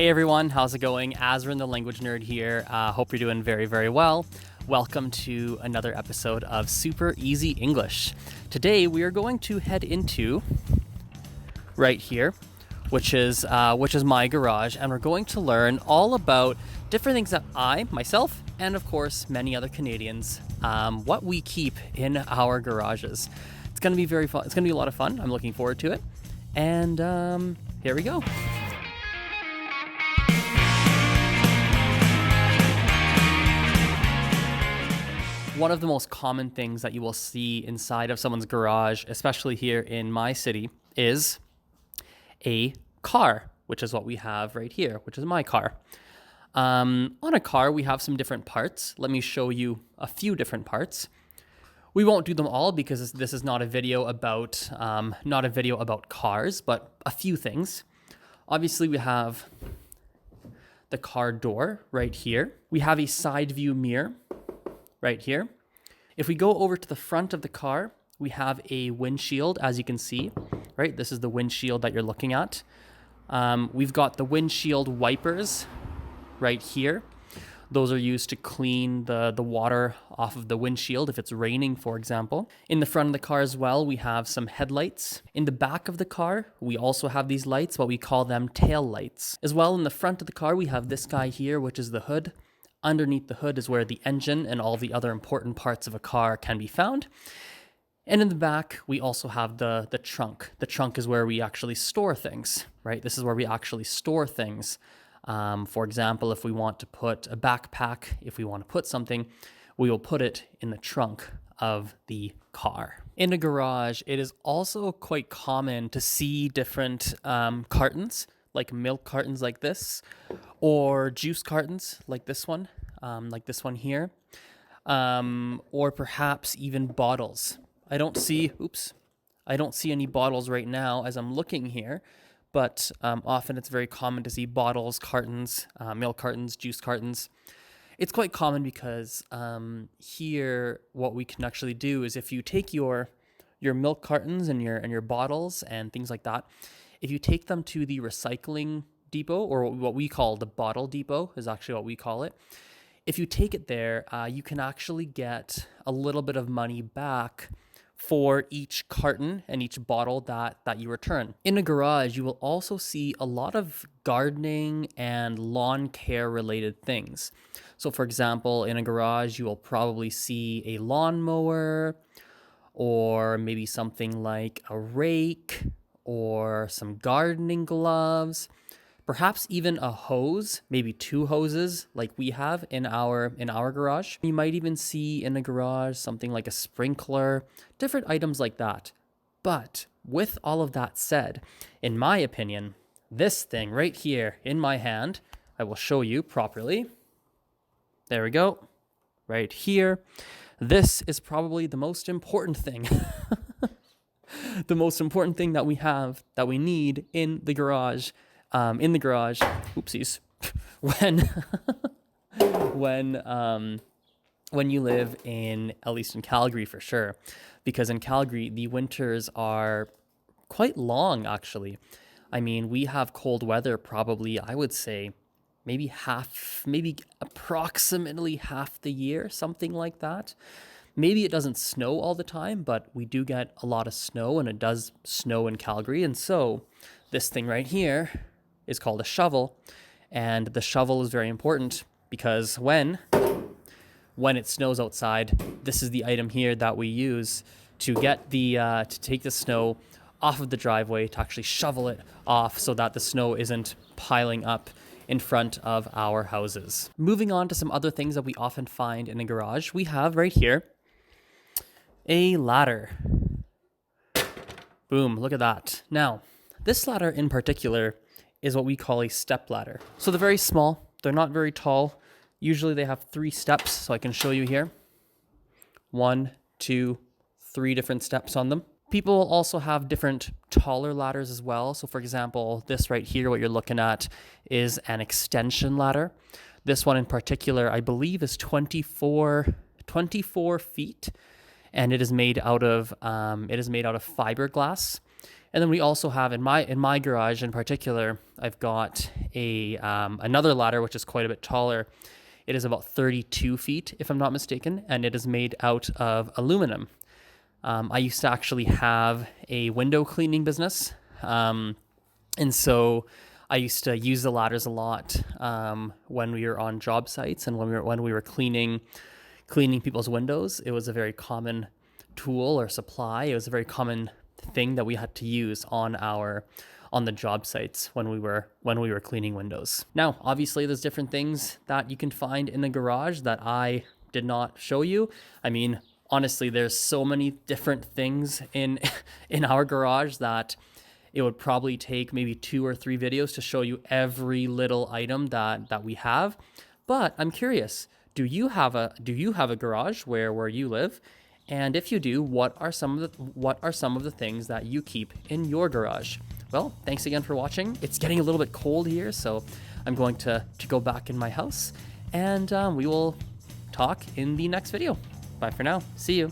Hey everyone, how's it going? Azren the Language Nerd here. Hope you're doing very, very well. Welcome to another episode of Super Easy English. Today we are going to head into right here, which is my garage, and we're going to learn all about different things that I, myself, and of course many other Canadians, what we keep in our garages. It's going to be very fun. It's going to be a lot of fun. I'm looking forward to it. And here we go. One of the most common things that you will see inside of someone's garage, especially here in my city, is a car, which is what we have right here, which is my car. On a car, we have some different parts. Let me show you a few different parts. We won't do them all because this is not a video about cars, but a few things. Obviously, we have the car door right here. We have a side view mirror right here. If we go over to the front of the car, we have a windshield, as you can see, right? This is the windshield that you're looking at. We've got the windshield wipers right here. Those are used to clean the water off of the windshield if it's raining, for example. In the front of the car as well, we have some headlights. In the back of the car, we also have these lights, but we call them tail lights. As well, in the front of the car, we have this guy here, which is the hood. Underneath the hood is where the engine and all the other important parts of a car can be found. And in the back, we also have the trunk. The trunk is where we actually store things, right? This is where we actually store things. For example, if we want to put a backpack, if we want to put something, we will put it in the trunk of the car. In a garage, it is also quite common to see different cartons, like milk cartons like this, or juice cartons like this one here, or perhaps even bottles. I don't see any bottles right now as I'm looking here, but often it's very common to see bottles, cartons, milk cartons, juice cartons. It's quite common because here what we can actually do is if you take your milk cartons and your bottles and things like that, if you take them to the recycling depot, or what we call the bottle depot is actually what we call it. If you take it there, you can actually get a little bit of money back for each carton and each bottle that you return. In a garage, you will also see a lot of gardening and lawn care related things. So for example, in a garage, you will probably see a lawnmower, or maybe something like a rake, or some gardening gloves, perhaps even a hose, maybe two hoses like we have in our garage. You might even see in a garage something like a sprinkler, different items like that. But with all of that said, in my opinion, this thing right here in my hand, I will show you properly. There we go, right here. This is probably the most important thing. The most important thing that we have, that we need in the garage, oopsies, when you live in, at least in Calgary for sure, because in Calgary, the winters are quite long, actually. I mean, we have cold weather probably, I would say, maybe approximately half the year, something like that. Maybe it doesn't snow all the time, but we do get a lot of snow, and it does snow in Calgary. And so this thing right here is called a shovel. And the shovel is very important because when it snows outside, this is the item here that we use to get to take the snow off of the driveway, to actually shovel it off so that the snow isn't piling up in front of our houses. Moving on to some other things that we often find in a garage, we have right here a ladder. Boom, look at that. Now, this ladder in particular is what we call a step ladder. So they're very small, they're not very tall. Usually they have 3 steps, so I can show you here. 1, 2, 3 different steps on them. People also have different taller ladders as well. So for example, this right here, what you're looking at is an extension ladder. This one in particular, I believe, is 24 feet, and it is made out of fiberglass. And then we also have in my garage in particular, I've got a another ladder which is quite a bit taller. It is about 32 feet, if I'm not mistaken, and it is made out of aluminum. I used to actually have a window cleaning business, and so I used to use the ladders a lot when we were on job sites and when we were cleaning people's windows. It was a very common tool or supply. It was a very common thing that we had to use on the job sites when we were cleaning windows. Now, obviously, there's different things that you can find in the garage that I did not show you. I mean, honestly, there's so many different things in our garage that it would probably take maybe 2 or 3 videos to show you every little item that we have. But I'm curious, do you have a garage where you live? And if you do, what are some of the things that you keep in your garage? Well, thanks again for watching. It's getting a little bit cold here, so I'm going to go back in my house, and we will talk in the next video. Bye for now. See you.